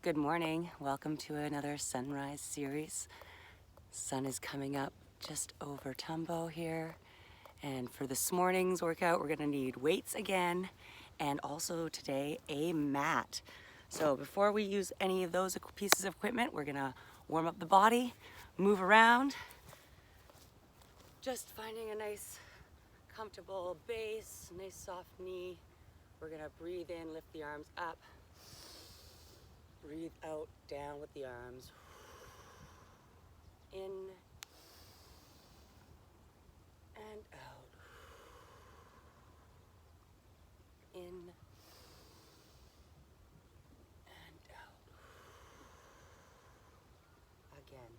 Good morning. Welcome to another sunrise series. Sun is coming up just over Tumbo here. And for this morning's workout, we're gonna need weights again, and also today a mat. So before we use any of those pieces of equipment, we're gonna warm up the body, move around, just finding a nice comfortable base, nice soft knee. We're gonna breathe in, lift the arms up. Breathe out, down with the arms. In and out. In and out. Again.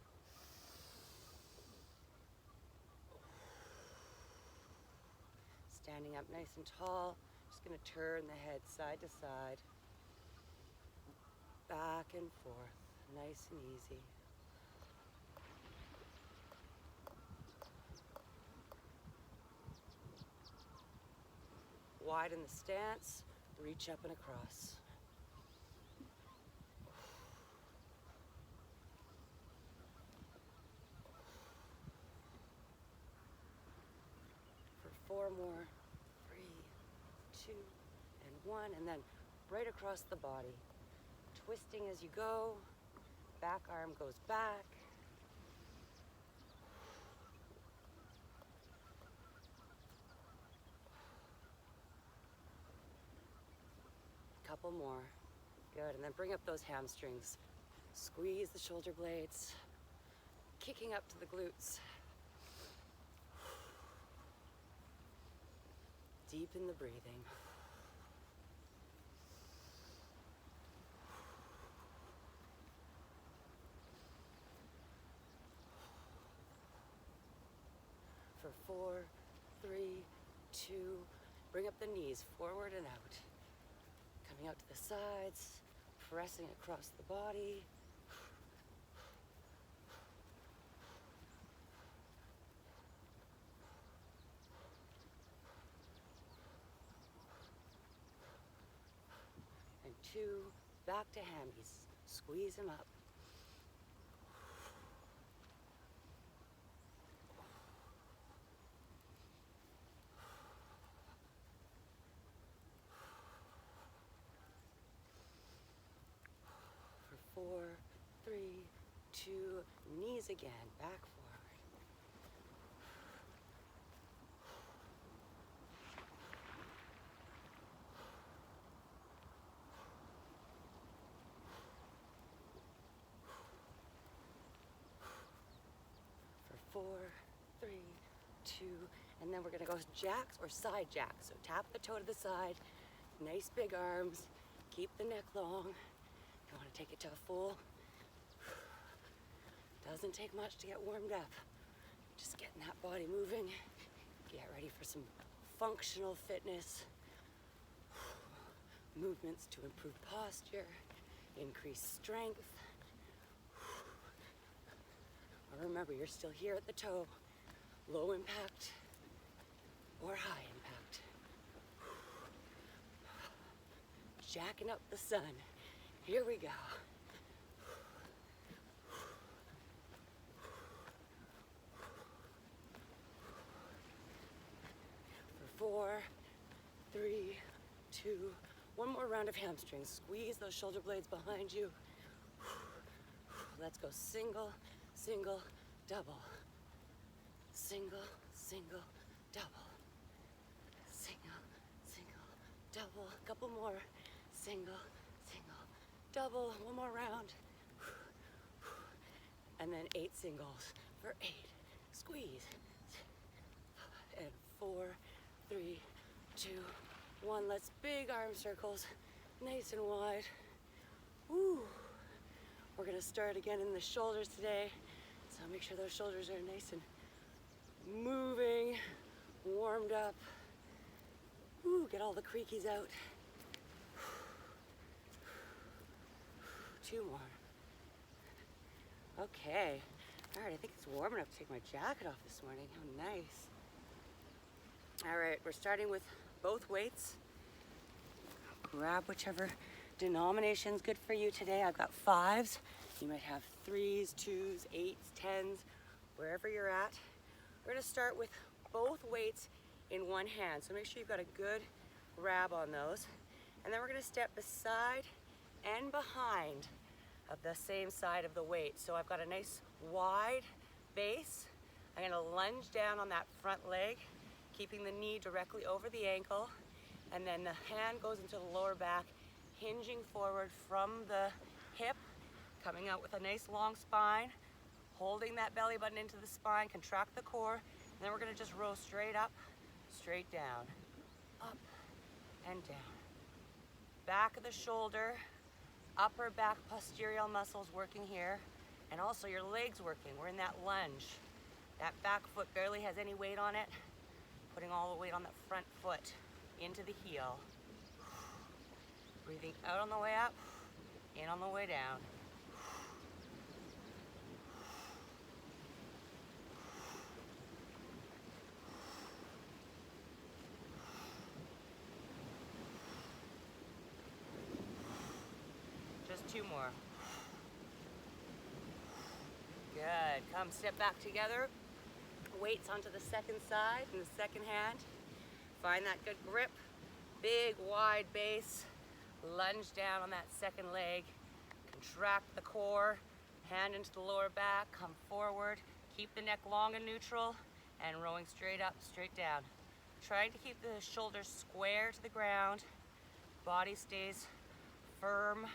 Standing up nice and tall. Just going to turn the head side to side. Back and forth. Nice and easy. Widen the stance. Reach up and across. For 4 more. 3, 2, and 1. And then right across the body. Twisting as you go. Back arm goes back. Couple more. Good. And then bring up those hamstrings. Squeeze the shoulder blades. Kicking up to the glutes. Deepen the breathing. For 4, 3, 2, bring up the knees forward and out. Coming out to the sides, pressing across the body. And 2, back to hammies. Squeeze them up. For 4, 3, 2, knees again, back forward. For 4, 3, 2, and then we're gonna go jacks or side jacks. So tap the toe to the side, nice big arms, keep the neck long. You wanna take it to a full. Doesn't take much to get warmed up. Just getting that body moving. Get ready for some functional fitness. Movements to improve posture, increase strength. Remember, you're still here at the toe. Low impact or high impact. Jacking up the sun. Here we go. For 4, 3, 2, one more round of hamstrings. Squeeze those shoulder blades behind you. Let's go single, single, double. Single, single, double. Single, single, double. Couple more. Single, single, double. One more round. And then 8 singles for 8. Squeeze. And 4, 3, 2, 1. Let's big arm circles. Nice and wide. Woo. We're gonna start again in the shoulders today. So make sure those shoulders are nice and moving, warmed up. Woo, get all the creakies out. 2 more. Okay. All right, I think it's warm enough to take my jacket off this morning. How nice. All right, we're starting with both weights. Grab whichever denomination's good for you today. I've got 5s. You might have 3s, 2s, 8s, 10s, wherever you're at. We're gonna start with both weights in one hand. So make sure you've got a good grab on those. And then we're gonna step beside and behind of the same side of the weight. So I've got a nice wide base. I'm gonna lunge down on that front leg, keeping the knee directly over the ankle. And then the hand goes into the lower back, hinging forward from the hip, coming out with a nice long spine, holding that belly button into the spine, contract the core, and then we're gonna just roll straight up, straight down, up and down. Back of the shoulder, upper back posterior muscles working here, and also your legs working. We're in that lunge. That back foot barely has any weight on it, putting all the weight on the front foot into the heel. Breathing out on the way up, in on the way down. Just 2 more. Good. Come step back together. Weights onto the second side in the second hand. Find that good grip. Big wide base. Lunge down on that second leg. Contract the core. Hand into the lower back. Come forward. Keep the neck long and neutral. And rowing straight up, straight down. Trying to keep the shoulders square to the ground. Body stays firm.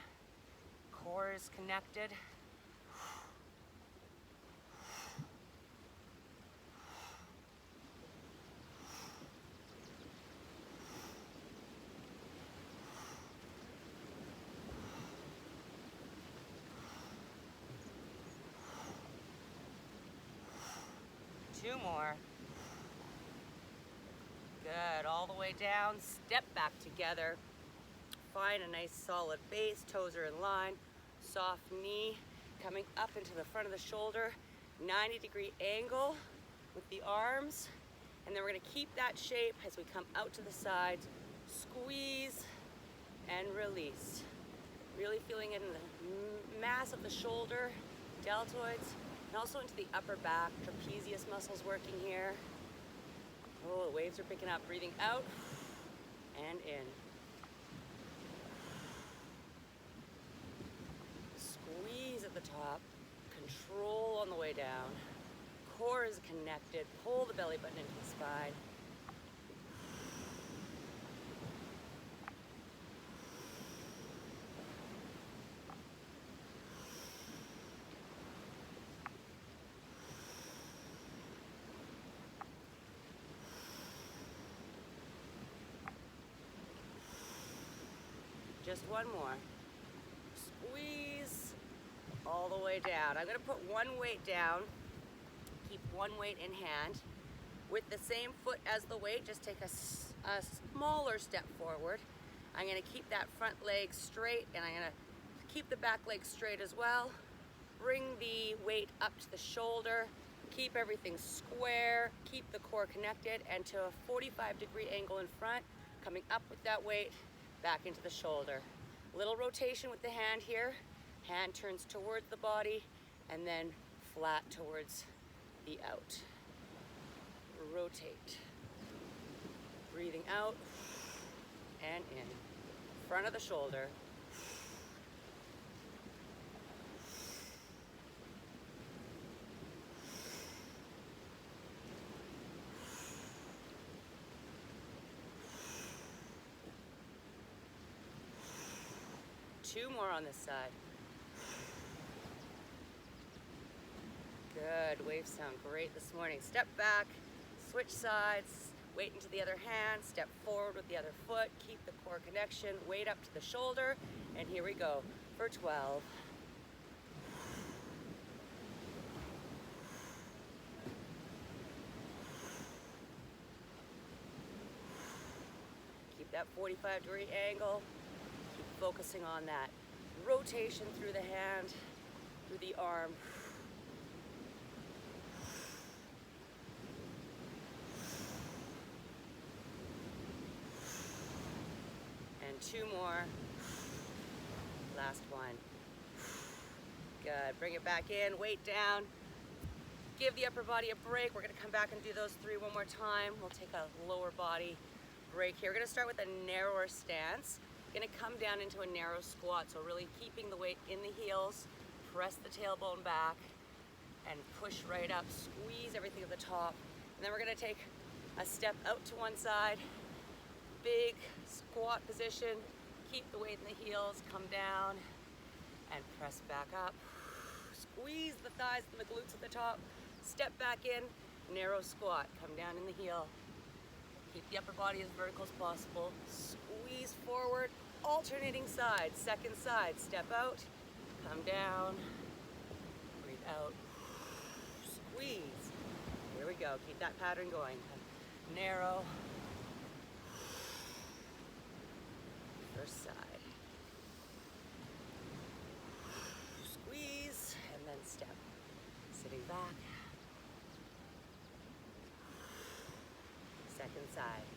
Core is connected. Two more. Good, all the way down, step back together. Find a nice solid base, toes are in line, soft knee, coming up into the front of the shoulder, 90-degree angle with the arms, and then we're gonna keep that shape as we come out to the sides, squeeze and release. Really feeling it in the mass of the shoulder, deltoids, and also into the upper back, trapezius muscles working here. Oh, the waves are picking up. Breathing out and in. Squeeze at the top, control on the way down. Core is connected. Pull the belly button into the spine. Just one more. Squeeze all the way down. I'm gonna put one weight down, keep one weight in hand. With the same foot as the weight, just take a smaller step forward. I'm gonna keep that front leg straight, and I'm gonna keep the back leg straight as well. Bring the weight up to the shoulder, keep everything square, keep the core connected, and to a 45-degree angle in front, coming up with that weight, back into the shoulder. Little rotation with the hand here. Hand turns towards the body and then flat towards the out. Rotate. Breathing out and in. Front of the shoulder. Two more on this side. Good, waves sound great this morning. Step back, switch sides, weight into the other hand, step forward with the other foot, keep the core connection, weight up to the shoulder, and here we go for 12. Keep that 45-degree angle. Focusing on that rotation through the hand, through the arm. And two more. Last one. Good, bring it back in, weight down. Give the upper body a break. We're gonna come back and do those 3 one more time. We'll take a lower body break here. We're gonna start with a narrower stance. Gonna come down into a narrow squat, so really keeping the weight in the heels, press the tailbone back, and push right up, squeeze everything at the top. And then we're gonna take a step out to one side, big squat position, keep the weight in the heels, come down, and press back up. Squeeze the thighs and the glutes at the top, step back in, narrow squat, come down in the heel. Keep the upper body as vertical as possible, squeeze forward, alternating sides, second side, step out, come down, breathe out, squeeze. Here we go, keep that pattern going. Narrow, first side. Squeeze, and then step. Sitting back. Second side.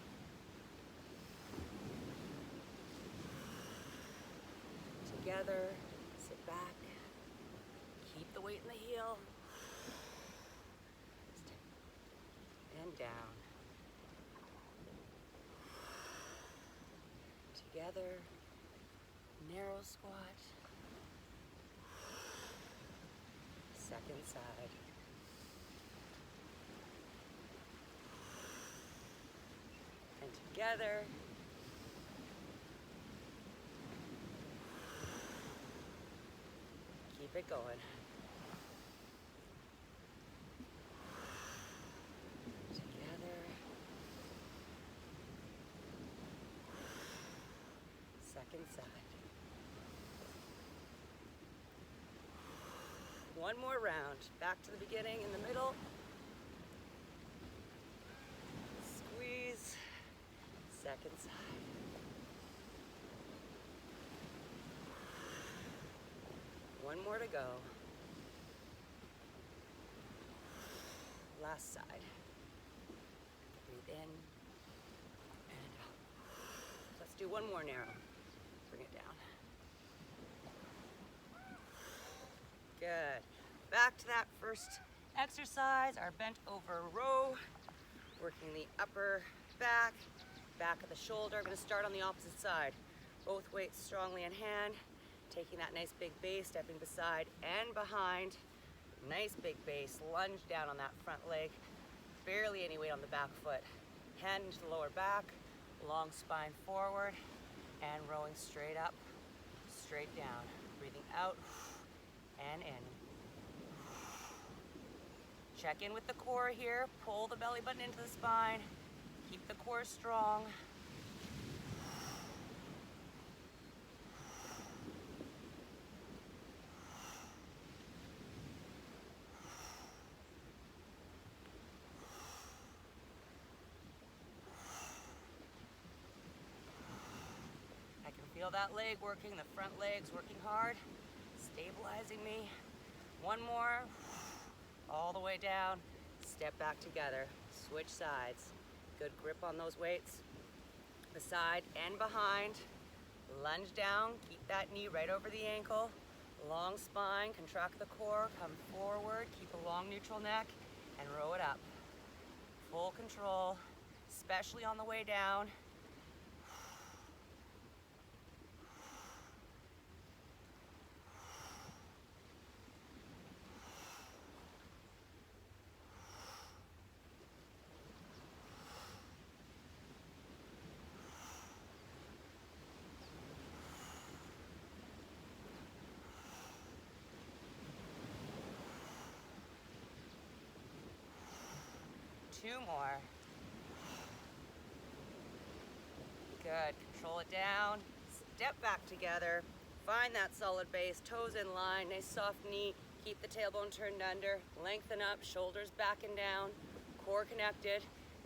Together, sit back. Keep the weight in the heel. And down. Together, narrow squat. Second side. And together. Keep it going. Together. Second side. One more round. Back to the beginning in the middle. Squeeze. Second side. One more to go. Last side. Breathe in and out. Let's do one more narrow. Bring it down. Good. Back to that first exercise, our bent over row. Working the upper back, back of the shoulder. I'm going to start on the opposite side. Both weights strongly in hand. Taking that nice big base, stepping beside and behind. Nice big base, lunge down on that front leg. Barely any weight on the back foot. Hand into the lower back, long spine forward, and rowing straight up, straight down. Breathing out and in. Check in with the core here. Pull the belly button into the spine. Keep the core strong. I can feel that leg working, the front leg's working hard, stabilizing me. One more, all the way down, step back together, switch sides. Good grip on those weights, beside and behind. Lunge down, keep that knee right over the ankle. Long spine, contract the core, come forward, keep a long neutral neck, and row it up. Full control, especially on the way down. Two more. Good, control it down, step back together, find that solid base, toes in line, nice soft knee, keep the tailbone turned under, lengthen up, shoulders back and down, core connected,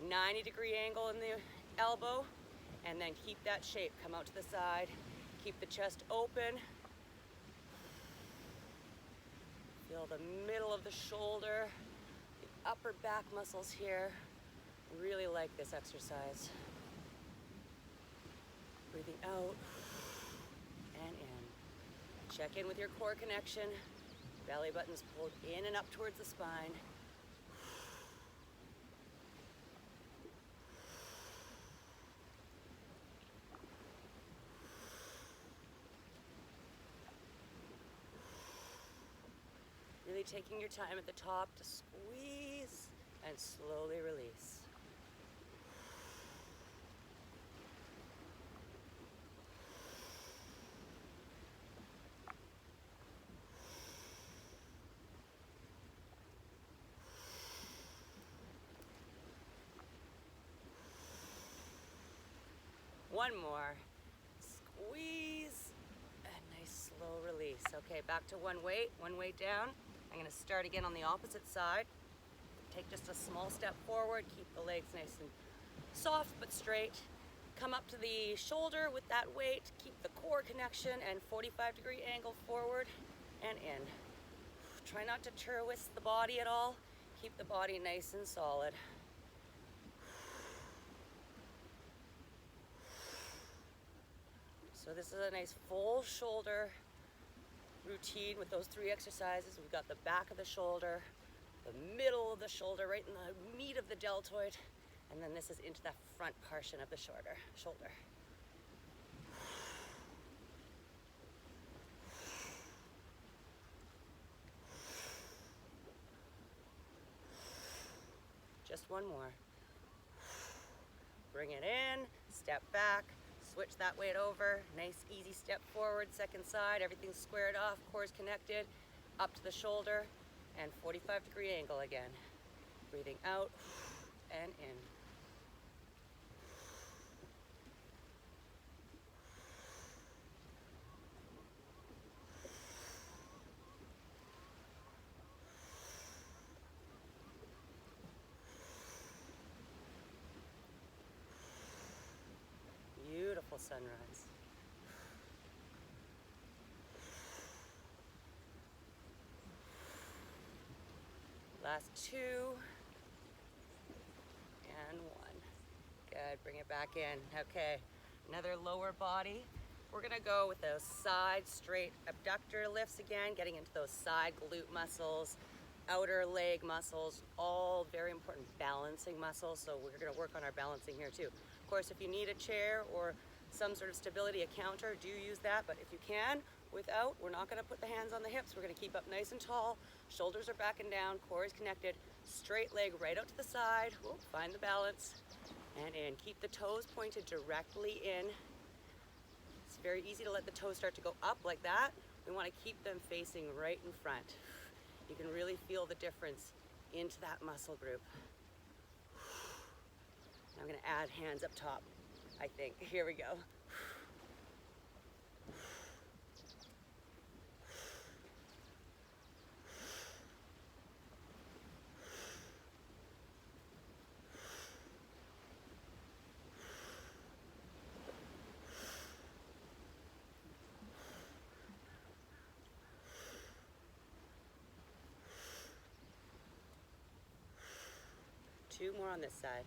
90-degree angle in the elbow, and then keep that shape, come out to the side, keep the chest open, feel the middle of the shoulder, upper back muscles here. Really like this exercise. Breathing out and in. Check in with your core connection. Belly button's pulled in and up towards the spine. Really taking your time at the top to squeeze and slowly release. One more. Squeeze and nice slow release. Okay, back to one weight down. I'm going to start again on the opposite side. Take just a small step forward, keep the legs nice and soft but straight. Come up to the shoulder with that weight, keep the core connection and 45-degree angle forward and in. Try not to twist the body at all. Keep the body nice and solid. So this is a nice full shoulder routine with those 3 exercises. We've got the back of the shoulder, the middle of the shoulder, right in the meat of the deltoid, and then this is into the front portion of the shoulder. Just one more. Bring it in, step back, switch that weight over, nice easy step forward, second side, everything's squared off, core's connected, up to the shoulder, and 45-degree angle again. Breathing out and in. Beautiful sunrise. Last 2 and 1. Good, bring it back in. Okay, another lower body. We're gonna go with those side straight abductor lifts again, getting into those side glute muscles, outer leg muscles, all very important balancing muscles. So we're gonna work on our balancing here too. Of course, if you need a chair or some sort of stability, a counter, do use that. But if you can, without, we're not gonna put the hands on the hips. We're gonna keep up nice and tall. Shoulders are back and down, core is connected. Straight leg right out to the side. Whoop, find the balance. And in. Keep the toes pointed directly in. It's very easy to let the toes start to go up like that. We wanna keep them facing right in front. You can really feel the difference into that muscle group. I'm gonna add hands up top, I think. Here we go. 2 more on this side.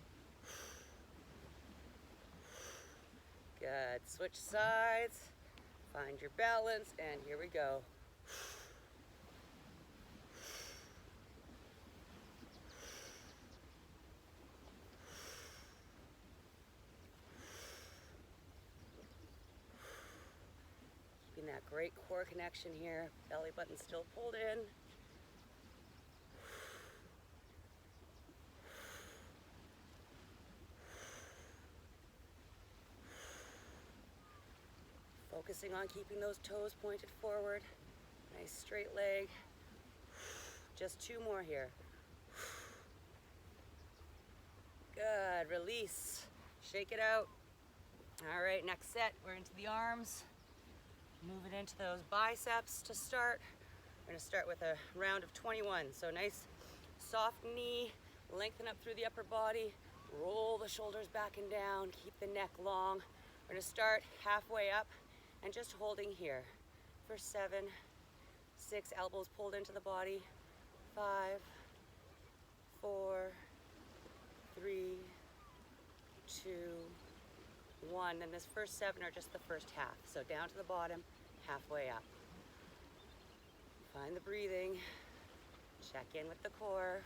Good. Switch sides. Find your balance, and here we go. Keeping that great core connection here. Belly button still pulled in. Focusing on keeping those toes pointed forward. Nice straight leg. Just 2 more here. Good, release. Shake it out. All right, next set, we're into the arms. Moving into those biceps to start. We're gonna start with a round of 21. So nice soft knee, lengthen up through the upper body, roll the shoulders back and down, keep the neck long. We're gonna start halfway up and just holding here for 7, 6, elbows pulled into the body, 5, 4, 3, 2, 1. And this first 7 are just the first half. So down to the bottom, halfway up. Find the breathing. Check in with the core.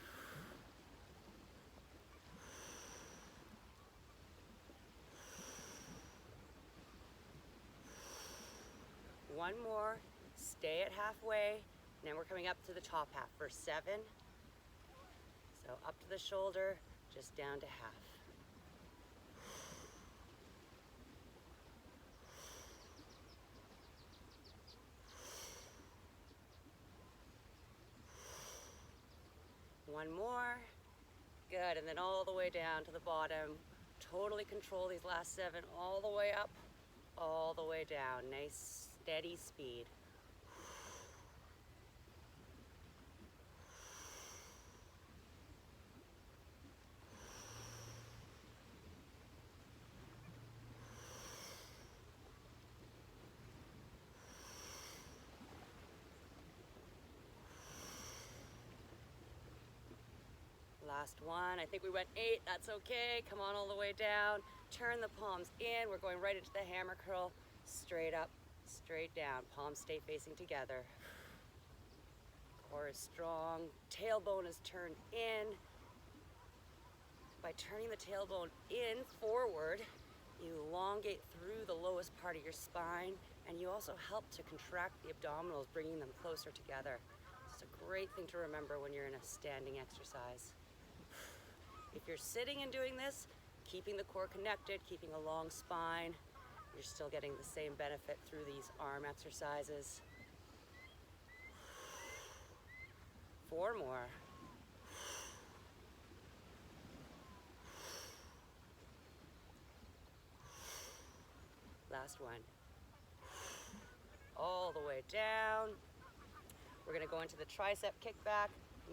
One more. Stay at halfway. And then we're coming up to the top half for 7. So up to the shoulder, just down to half. One more. Good, and then all the way down to the bottom. Totally control these last 7, all the way up, all the way down. Nice, steady speed. Last one. I think we went 8. That's okay. Come on all the way down. Turn the palms in. We're going right into the hammer curl. Straight up, straight down. Palms stay facing together. Core is strong. Tailbone is turned in. By turning the tailbone in forward, you elongate through the lowest part of your spine, and you also help to contract the abdominals, bringing them closer together. It's a great thing to remember when you're in a standing exercise. If you're sitting and doing this, keeping the core connected, keeping a long spine, you're still getting the same benefit through these arm exercises. 4 more. Last one. All the way down. We're gonna go into the tricep kickback,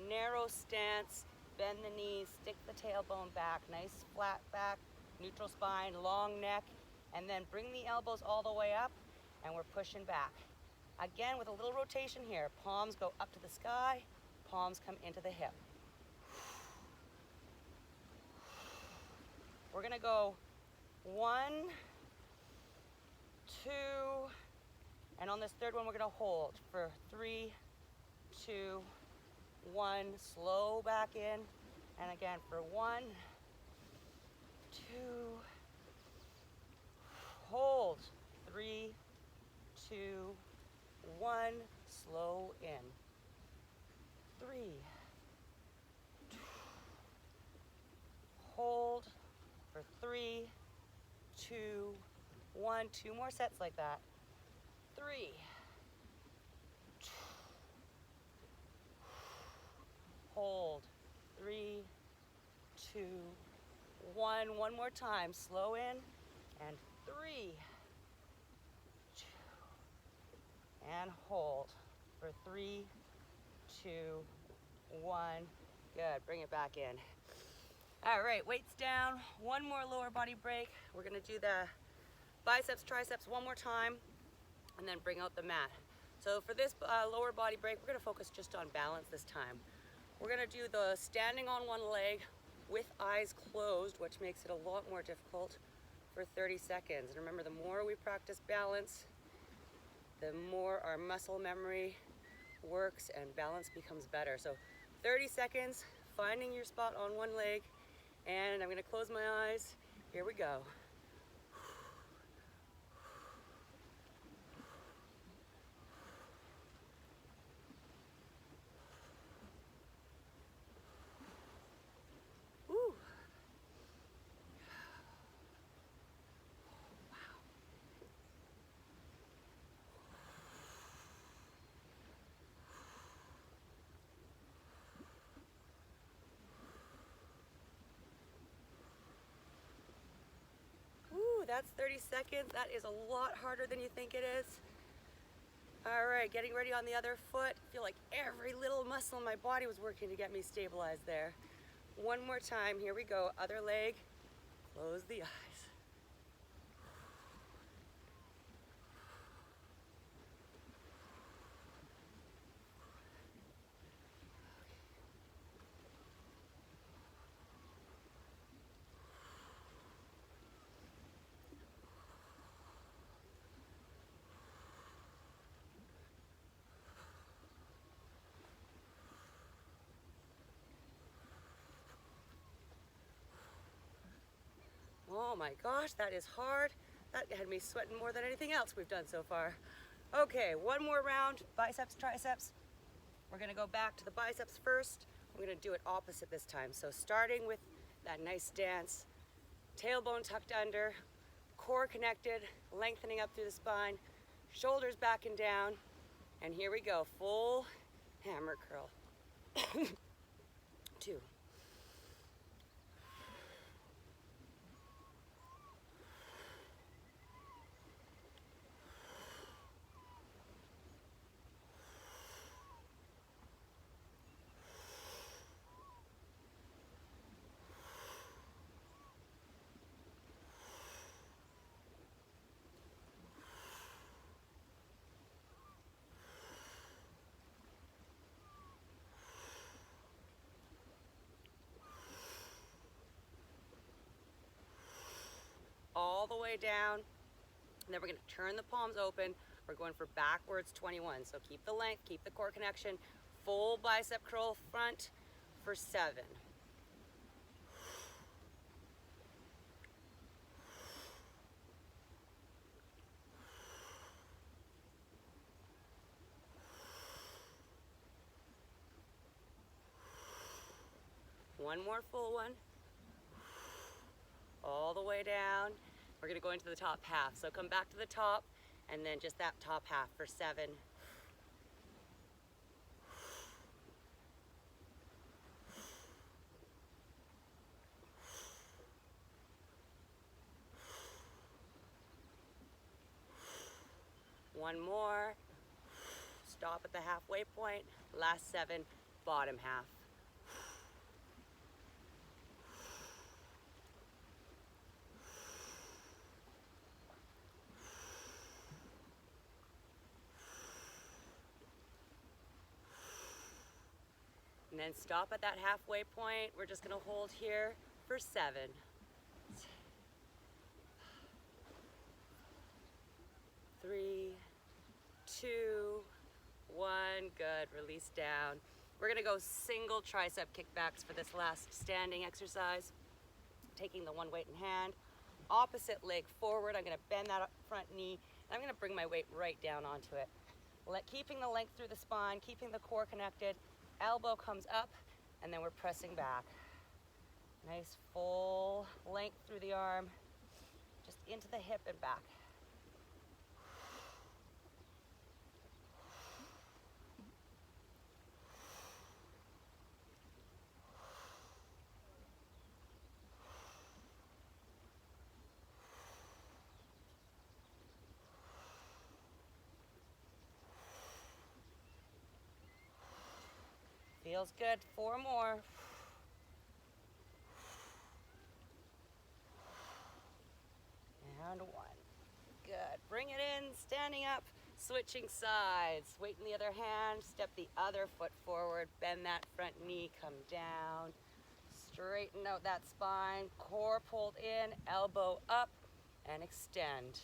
narrow stance, bend the knees, stick the tailbone back, nice flat back, neutral spine, long neck, and then bring the elbows all the way up, and we're pushing back. Again, with a little rotation here, palms go up to the sky, palms come into the hip. We're gonna go 1, 2, and on this third one, we're gonna hold for 3, 2, 1, slow back in, and again for 1, 2, hold, 3, 2, 1, slow in, 3, 2, hold for 3, 2, 1, 2 more sets like that, 3, hold, 3, 2, 1, one more time, slow in, and 3, 2, and hold for 3, 2, 1, good, bring it back in. All right, weights down, one more lower body break. We're gonna do the biceps, triceps one more time, and then bring out the mat. So for this lower body break, we're gonna focus just on balance this time. We're gonna do the standing on one leg with eyes closed, which makes it a lot more difficult, for 30 seconds. And remember, the more we practice balance, the more our muscle memory works and balance becomes better. So 30 seconds, finding your spot on one leg, and I'm gonna close my eyes. Here we go. That's 30 seconds. That is a lot harder than you think it is. All right, getting ready on the other foot. Feel like every little muscle in my body was working to get me stabilized there. One more time, here we go. Other leg, close the eyes. my gosh, that is hard. That had me sweating more than anything else we've done so far. Okay, one more round, biceps, triceps. We're gonna go back to the biceps first. We're gonna do it opposite this time. So starting with that nice stance, tailbone tucked under, core connected, lengthening up through the spine, shoulders back and down, and here we go, full hammer curl. 2. All the way down, and then we're gonna turn the palms open. We're going for backwards 21. So keep the length, keep the core connection. Full bicep curl front for 7. One more full one. All the way down. We're gonna go into the top half. So come back to the top and then just that top half for 7. One more. Stop at the halfway point. Last 7, bottom half. And then stop at that halfway point. We're just gonna hold here for 7. 3, 2, 1, good, release down. We're gonna go single tricep kickbacks for this last standing exercise. Taking the one weight in hand, opposite leg forward. I'm gonna bend that front knee, and I'm gonna bring my weight right down onto it. Keeping the length through the spine, keeping the core connected. Elbow comes up, and then we're pressing back. Nice full length through the arm, just into the hip and back. Feels good. 4 more. And 1. Good. Bring it in, standing up, switching sides. Weight in the other hand, step the other foot forward, bend that front knee, come down. Straighten out that spine, core pulled in, elbow up, and extend.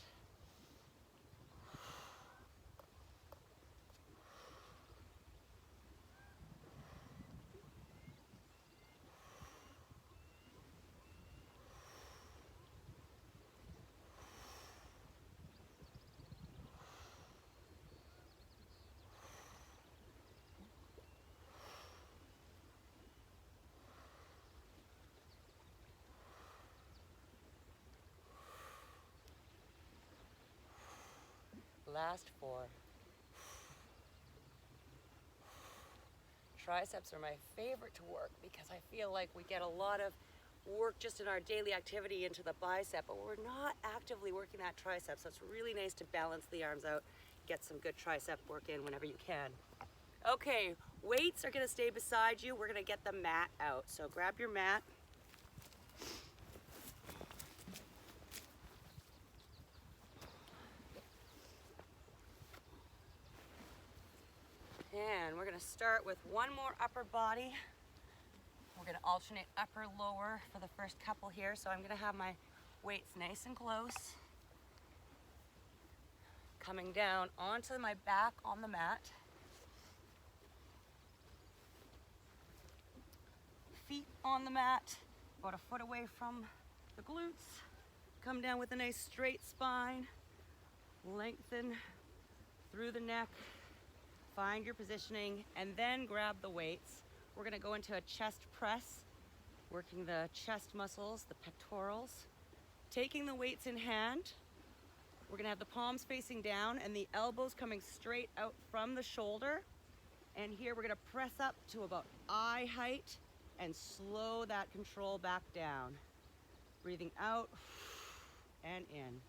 Last 4. Triceps are my favorite to work because I feel like we get a lot of work just in our daily activity into the bicep, but we're not actively working that tricep, so it's really nice to balance the arms out, get some good tricep work in whenever you can. Okay, weights are gonna stay beside you. We're gonna get the mat out. So grab your mat. And we're gonna start with one more upper body. We're gonna alternate upper, lower for the first couple here. So I'm gonna have my weights nice and close. Coming down onto my back on the mat. Feet on the mat, about a foot away from the glutes. come down with a nice straight spine. Lengthen through the neck. Find your positioning and then grab the weights. We're gonna go into a chest press, working the chest muscles, the pectorals. Taking the weights in hand, we're gonna have the palms facing down and the elbows coming straight out from the shoulder. And here we're gonna press up to about eye height and slow that control back down. Breathing out and in.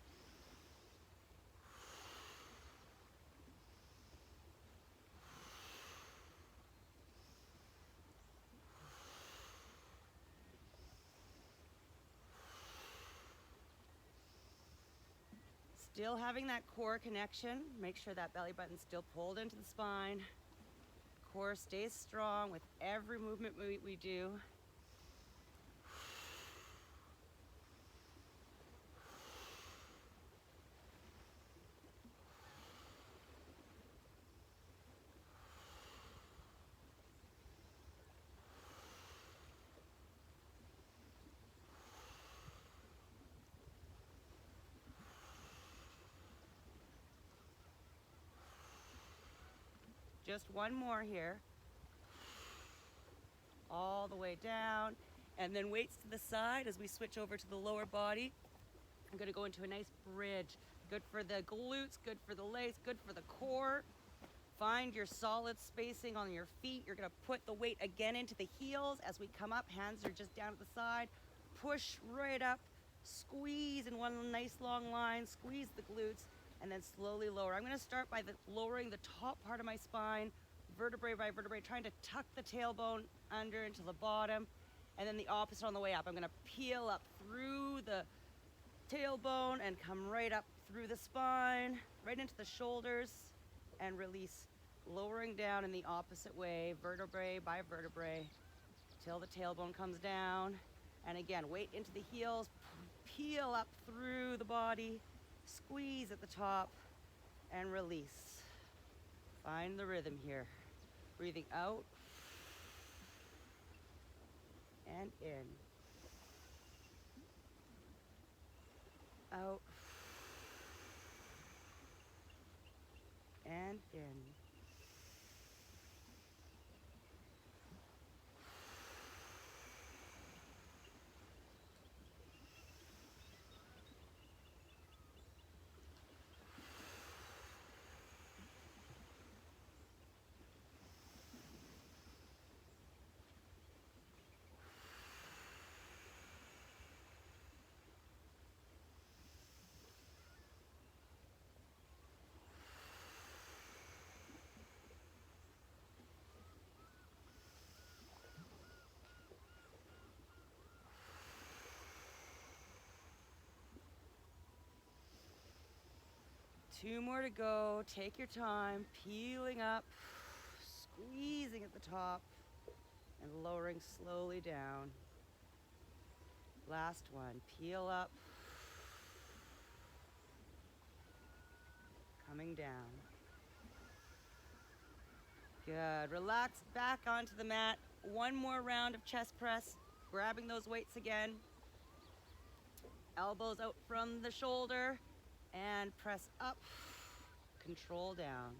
Still having that core connection. Make sure that belly button's still pulled into the spine. Core stays strong with every movement we do. Just one more here. All the way down. And then weights to the side as we switch over to the lower body. I'm gonna go into a nice bridge. Good for the glutes, good for the legs, good for the core. Find your solid spacing on your feet. You're gonna put the weight again into the heels. As we come up, hands are just down at the side. Push right up, squeeze in one nice long line, squeeze the glutes, and then slowly lower. I'm gonna start by lowering the top part of my spine, vertebrae by vertebrae, trying to tuck the tailbone under into the bottom, and then the opposite on the way up. I'm gonna peel up through the tailbone and come right up through the spine, right into the shoulders, and release, lowering down in the opposite way, vertebrae by vertebrae, till the tailbone comes down. And again, weight into the heels, peel up through the body, squeeze at the top, and release. Find the rhythm here. Breathing out and in. Out and in. Two more to go. Take your time, peeling up, squeezing at the top, and lowering slowly down. Last one, peel up, coming down. Good, relax back onto the mat. One more round of chest press, grabbing those weights again. Elbows out from the shoulder, and press up, control down.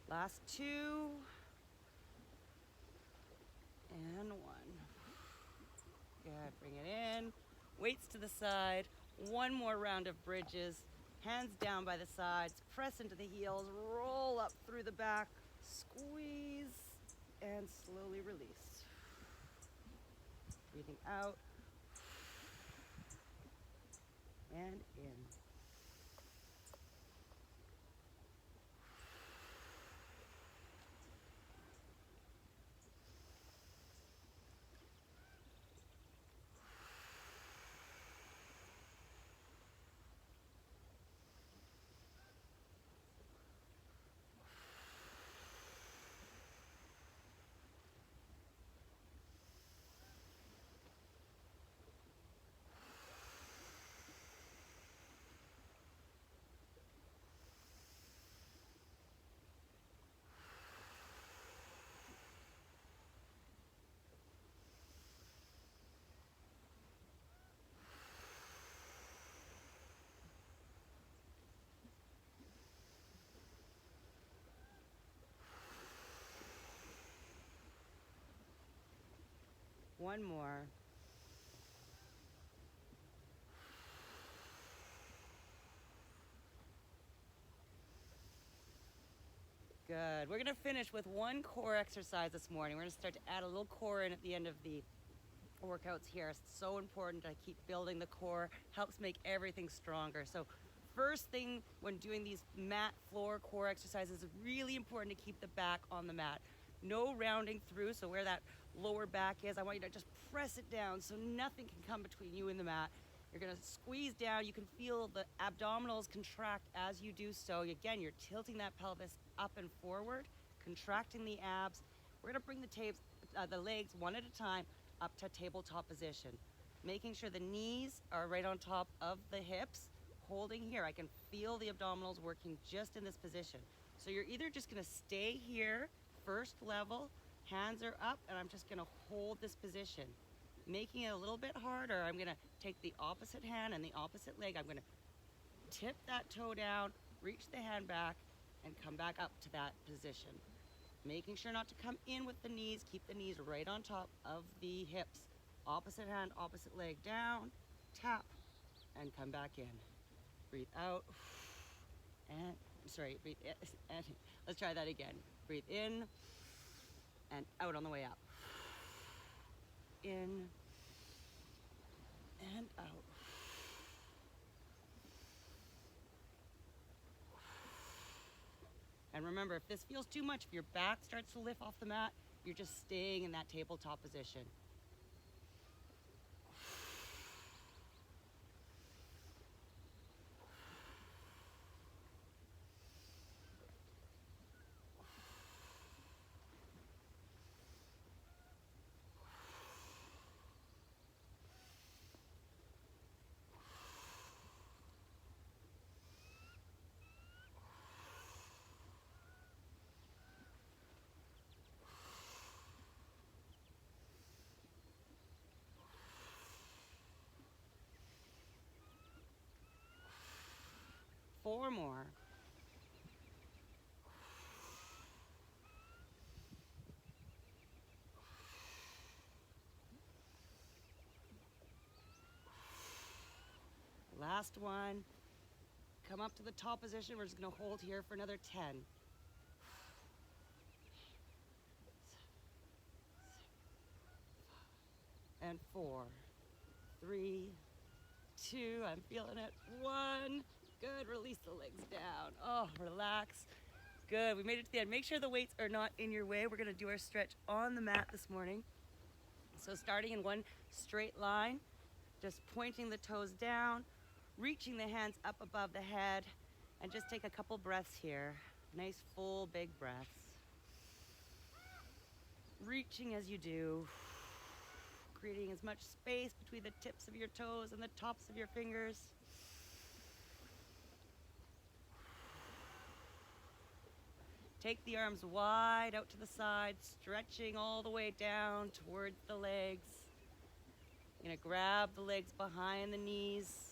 Last two, and one. Good, bring it in. Weights to the side. One more round of bridges. Hands down by the sides. Press into the heels. Roll up through the back. Squeeze and slowly release. Breathing out and in. One more. Good. We're gonna finish with one core exercise this morning. We're gonna start to add a little core in at the end of the workouts here. It's so important to keep building the core, helps make everything stronger. So first thing when doing these mat floor core exercises, it's really important to keep the back on the mat. No rounding through, so where that lower back is, I want you to just press it down so nothing can come between you and the mat. You're gonna squeeze down. You can feel the abdominals contract as you do so. Again, you're tilting that pelvis up and forward, contracting the abs. We're gonna bring the legs one at a time up to tabletop position. Making sure the knees are right on top of the hips, holding here. I can feel the abdominals working just in this position. So you're either just gonna stay here, first level, hands are up, and I'm just gonna hold this position. Making it a little bit harder, I'm gonna take the opposite hand and the opposite leg. I'm gonna tip that toe down, reach the hand back, and come back up to that position. Making sure not to come in with the knees, keep the knees right on top of the hips. Opposite hand, opposite leg down, tap, and come back in. Breathe out, and, breathe in, and let's try that again. Breathe in, and out on the way up. In, and out. And remember, if this feels too much, if your back starts to lift off the mat, you're just staying in that tabletop position. Four more. Last one. Come up to the top position. We're just gonna hold here for another 10. And 4, 3, 2, I'm feeling it. 1, good, release the legs down. Oh, relax. Good, we made it to the end. Make sure the weights are not in your way. We're gonna do our stretch on the mat this morning. So starting in one straight line, just pointing the toes down, reaching the hands up above the head, and just take a couple breaths here. Nice, full, big breaths. Reaching as you do, creating as much space between the tips of your toes and the tops of your fingers. Take the arms wide out to the side, stretching all the way down towards the legs. You're gonna grab the legs behind the knees.